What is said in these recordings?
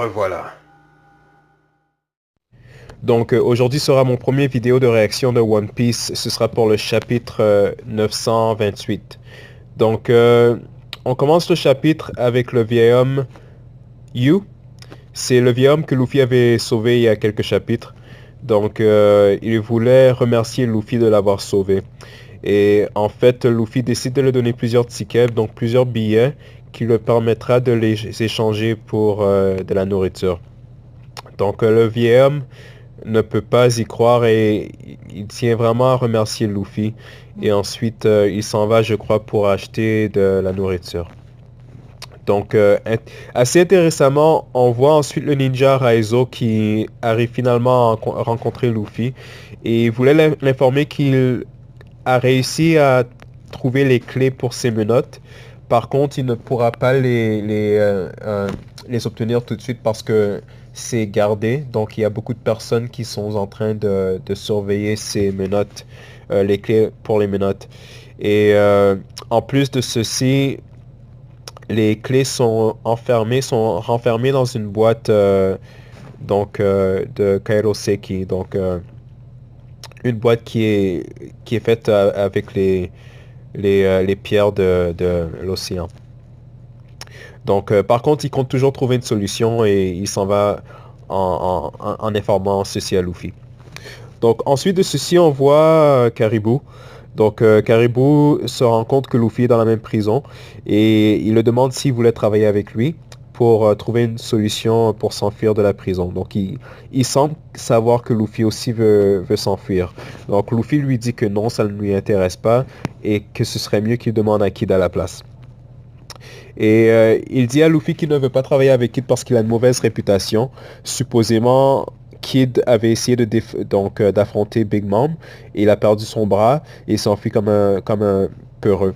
revoilà. Donc aujourd'hui sera mon premier vidéo de réaction de One Piece. Ce sera pour le chapitre 928. Donc on commence le chapitre avec le vieil homme Yu. C'est le vieil homme que Luffy avait sauvé il y a quelques chapitres. Donc il voulait remercier Luffy de l'avoir sauvé. Et en fait, Luffy décide de lui donner plusieurs tickets, donc plusieurs billets, qui lui permettra de les échanger pour de la nourriture. Donc le vieil homme ne peut pas y croire et il tient vraiment à remercier Luffy. Et ensuite, il s'en va, je crois, pour acheter de la nourriture. Donc, assez intéressamment, on voit ensuite le ninja Raizo qui arrive finalement à rencontrer Luffy et il voulait l'informer qu'il a réussi à trouver les clés pour ses menottes. Par contre, il ne pourra pas les obtenir tout de suite parce que c'est gardé. Donc, il y a beaucoup de personnes qui sont en train de surveiller ces menottes, les clés pour les menottes. Et en plus de ceci, les clés sont renfermées dans une boîte de Kairoseki. Donc, une boîte qui est faite avec les pierres de l'océan. Donc, par contre, il compte toujours trouver une solution et il s'en va en informant ceci à Luffy. Donc, ensuite de ceci, on voit Caribou. Donc, Caribou se rend compte que Luffy est dans la même prison et il le demande s'il voulait travailler avec lui pour trouver une solution pour s'enfuir de la prison. Donc, il semble savoir que Luffy aussi veut s'enfuir. Donc, Luffy lui dit que non, ça ne lui intéresse pas et que ce serait mieux qu'il demande à Kid à la place. Et il dit à Luffy qu'il ne veut pas travailler avec Kid parce qu'il a une mauvaise réputation. Supposément, Kid avait essayé d'affronter Big Mom et il a perdu son bras et il s'enfuit comme un peureux.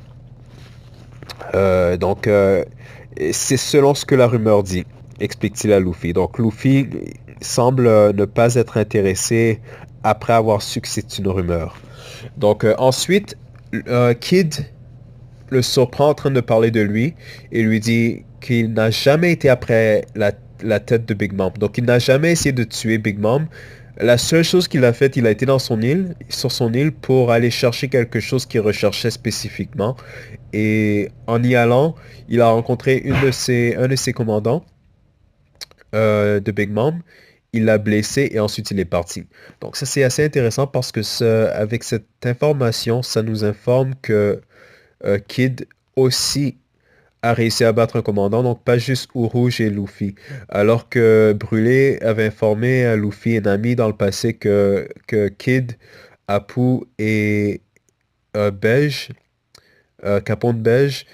C'est selon ce que la rumeur dit, explique-t-il à Luffy. Donc Luffy semble ne pas être intéressé après avoir su que c'est une rumeur. Donc ensuite, Kid le surprend en train de parler de lui et lui dit qu'il n'a jamais été après la tête de Big Mom. Donc il n'a jamais essayé de tuer Big Mom. La seule chose qu'il a faite, il a été sur son île pour aller chercher quelque chose qu'il recherchait spécifiquement. Et en y allant, il a rencontré un de ses commandants de Big Mom. Il l'a blessé et ensuite il est parti. Donc ça c'est assez intéressant parce que avec cette information, ça nous informe que Kid aussi a réussi à battre un commandant, donc pas juste Rouge et Luffy. Alors que Brûlé avait informé à Luffy et Nami dans le passé que Kid, Apu et Beige, Capone Beige,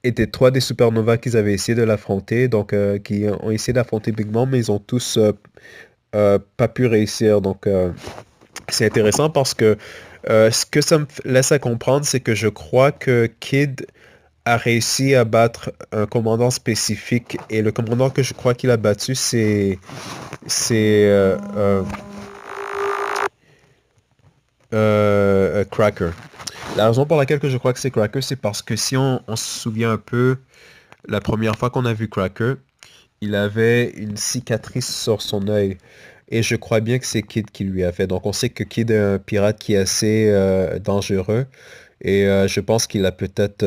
étaient trois des supernovas qu'ils avaient essayé de l'affronter, donc qui ont essayé d'affronter Big Mom, mais ils ont tous pas pu réussir. Donc c'est intéressant parce que ce que ça me laisse à comprendre, c'est que je crois que Kid a réussi à battre un commandant spécifique et le commandant que je crois qu'il a battu, c'est Cracker. La raison pour laquelle que je crois que c'est Cracker, c'est parce que si on se souvient un peu, la première fois qu'on a vu Cracker, il avait une cicatrice sur son œil. Et je crois bien que c'est Kid qui lui a fait. Donc on sait que Kid est un pirate qui est assez dangereux. Et je pense il a peut-être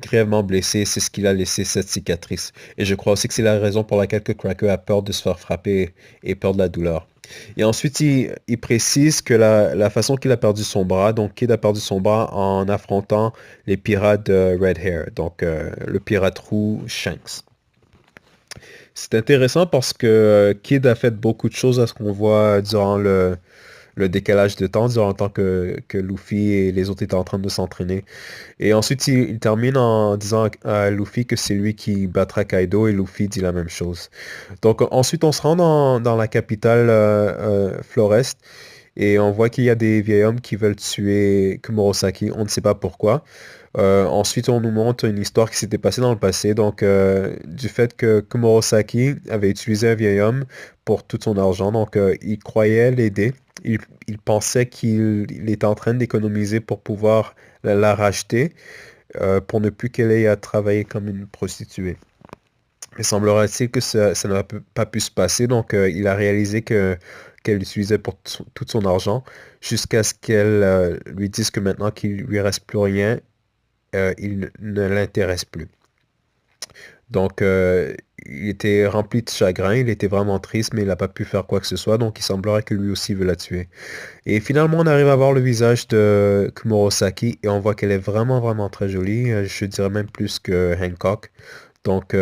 grièvement blessé. C'est ce qu'il a laissé cette cicatrice. Et je crois aussi que c'est la raison pour laquelle que Cracker a peur de se faire frapper et peur de la douleur. Et ensuite, il précise que la façon qu'il a perdu son bras, donc Kid a perdu son bras en affrontant les pirates de Red Hair, donc le pirate roux Shanks. C'est intéressant parce que Kid a fait beaucoup de choses à ce qu'on voit durant le décalage de temps, durant le temps que Luffy et les autres étaient en train de s'entraîner. Et ensuite, il termine en disant à Luffy que c'est lui qui battra Kaido et Luffy dit la même chose. Donc ensuite, on se rend dans la capitale Florest et on voit qu'il y a des vieils hommes qui veulent tuer Kumurosaki. On ne sait pas pourquoi. Ensuite, on nous montre une histoire qui s'était passée dans le passé, donc du fait que Kumurosaki avait utilisé un vieil homme pour tout son argent, donc il croyait l'aider. Il pensait qu'il était en train d'économiser pour pouvoir la racheter, pour ne plus qu'elle ait à travailler comme une prostituée. Il semblerait-il que ça n'a pas pu se passer, donc il a réalisé qu'elle l'utilisait pour tout son argent, jusqu'à ce qu'elle lui dise que maintenant qu'il lui reste plus rien, il ne l'intéresse plus. Donc, il était rempli de chagrin, il était vraiment triste, mais il n'a pas pu faire quoi que ce soit, donc il semblerait que lui aussi veut la tuer. Et finalement, on arrive à voir le visage de Kumurosaki, et on voit qu'elle est vraiment, vraiment très jolie, je dirais même plus que Hancock. Donc,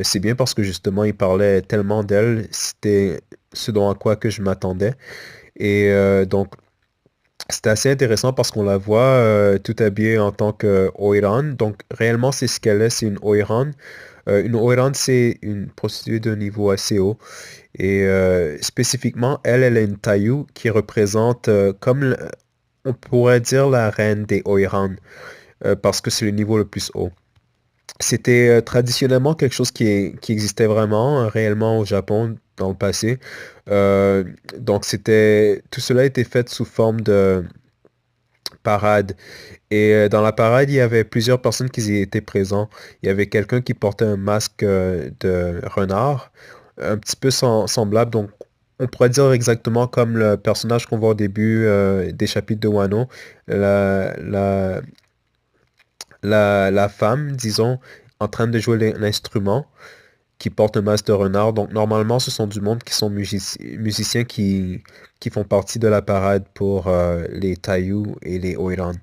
c'est bien parce que justement, il parlait tellement d'elle, c'était ce dont à quoi que je m'attendais. Et donc, c'était assez intéressant parce qu'on la voit tout habillée en tant que Oiran. Donc, réellement, c'est ce qu'elle est, c'est une Oiran. Une Oiran, c'est une prostituée de niveau assez haut. Et spécifiquement, elle est une Taillou qui représente on pourrait dire la reine des Oiran, parce que c'est le niveau le plus haut. C'était traditionnellement quelque chose qui existait vraiment, réellement au Japon dans le passé. Euh, donc tout cela était fait sous forme de parade. Et dans la parade, il y avait plusieurs personnes qui y étaient présents. Il y avait quelqu'un qui portait un masque de renard, un petit peu semblable. Donc, on pourrait dire exactement comme le personnage qu'on voit au début des chapitres de Wano. La, la, la femme, disons, en train de jouer l'instrument, qui porte un masque de renard. Donc normalement, ce sont du monde qui sont musiciens qui font partie de la parade pour les Taiyou et les Oiran.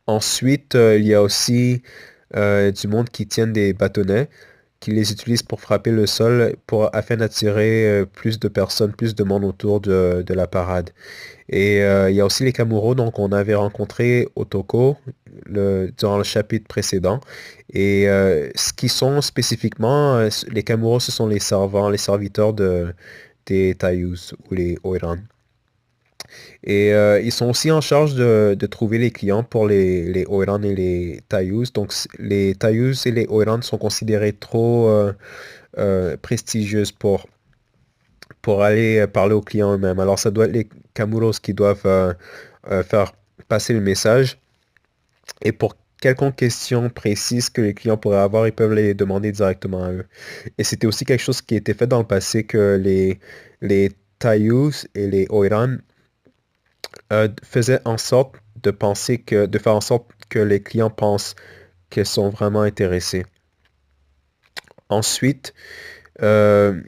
Ensuite, il y a aussi du monde qui tiennent des bâtonnets, qui les utilisent pour frapper le sol afin d'attirer plus de personnes, plus de monde autour de la parade. Et il y a aussi les Kamuros, donc on avait rencontré Otoko durant le chapitre précédent. Et ce qui sont spécifiquement, les Kamuros, ce sont les servants, les serviteurs des Taiyus ou les Oiran. Et ils sont aussi en charge de trouver les clients pour les Oiran et les Taiyus. Donc les Taiyus et les Oiran sont considérés trop prestigieuses pour aller parler aux clients eux-mêmes. Alors, ça doit être les Kamuros qui doivent faire passer le message. Et pour quelconque question précise que les clients pourraient avoir, ils peuvent les demander directement à eux. Et c'était aussi quelque chose qui était fait dans le passé que les Taiyus et les Oiran faisaient en sorte de faire en sorte que les clients pensent qu'ils sont vraiment intéressés. Ensuite, euh,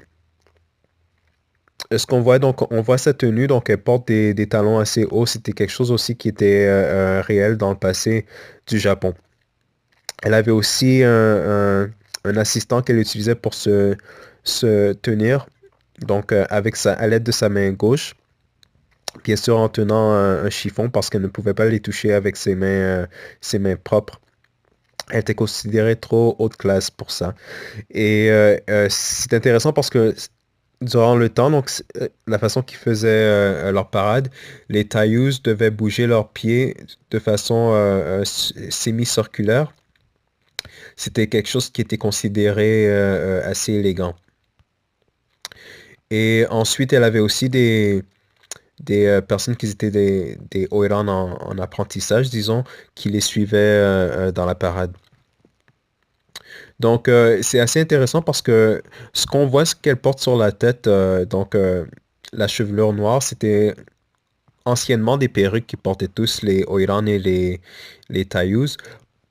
ce qu'on voit, donc, on voit sa tenue, donc elle porte des talons assez hauts. C'était quelque chose aussi qui était réel dans le passé du Japon. Elle avait aussi un assistant qu'elle utilisait pour se tenir, donc à l'aide de sa main gauche, bien sûr en tenant un chiffon parce qu'elle ne pouvait pas les toucher avec ses mains propres. Elle était considérée trop haute classe pour ça. Et c'est intéressant parce que durant le temps, donc la façon qu'ils faisaient leur parade, les tailleuses devaient bouger leurs pieds de façon semi-circulaire. C'était quelque chose qui était considéré assez élégant. Et ensuite, elle avait aussi des personnes qui étaient des Oiran en apprentissage, disons, qui les suivaient dans la parade. Donc, c'est assez intéressant parce que ce qu'on voit, ce qu'elle porte sur la tête, donc la chevelure noire, c'était anciennement des perruques qui portaient tous les Oiran et les Taiyus.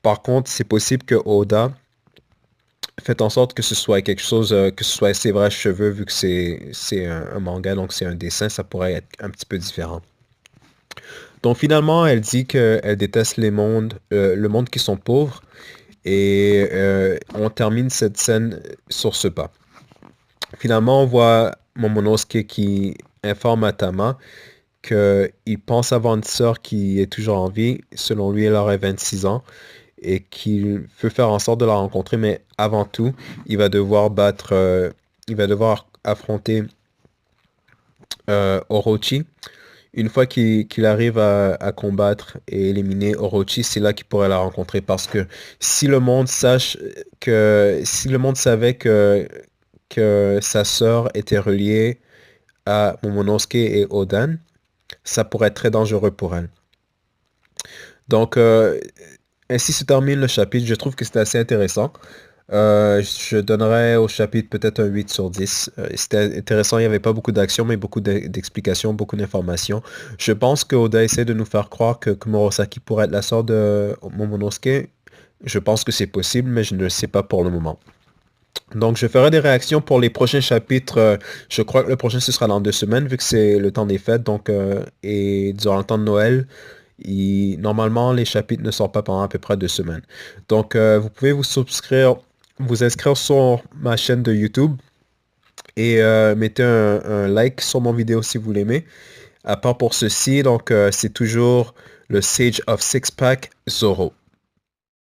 Par contre, c'est possible que Oda fait en sorte que ce soit quelque chose, que ce soit ses vrais cheveux, vu que c'est un manga, donc c'est un dessin, ça pourrait être un petit peu différent. Donc finalement, elle dit qu'elle déteste le monde qui sont pauvres, et on termine cette scène sur ce pas. Finalement, on voit Momonosuke qui informe Atama qu'il pense avoir une sœur qui est toujours en vie. Selon lui, elle aurait 26 ans et qu'il veut faire en sorte de la rencontrer, mais avant tout, il va devoir affronter Orochi. Une fois qu'il arrive à combattre et éliminer Orochi, c'est là qu'il pourrait la rencontrer parce que si le monde savait que sa sœur était reliée à Momonosuke et Odan, ça pourrait être très dangereux pour elle. Donc, ainsi se termine le chapitre. Je trouve que c'est assez intéressant. Je donnerais au chapitre peut-être un 8 sur 10. C'était intéressant, il n'y avait pas beaucoup d'action, mais beaucoup d'explications, beaucoup d'informations. Je pense que Oda essaie de nous faire croire que Kumurosaki pourrait être la sœur de Momonosuke. Je pense que c'est possible, mais je ne le sais pas pour le moment. Donc, je ferai des réactions pour les prochains chapitres. Je crois que le prochain, ce sera dans 2 semaines, vu que c'est le temps des fêtes. Donc, et durant le temps de Noël, normalement, les chapitres ne sortent pas pendant à peu près 2 semaines. Donc, vous pouvez vous inscrire sur ma chaîne de YouTube et mettez un like sur mon vidéo si vous l'aimez. À part pour ceci, donc, c'est toujours le Sage of Six Pack Zoro.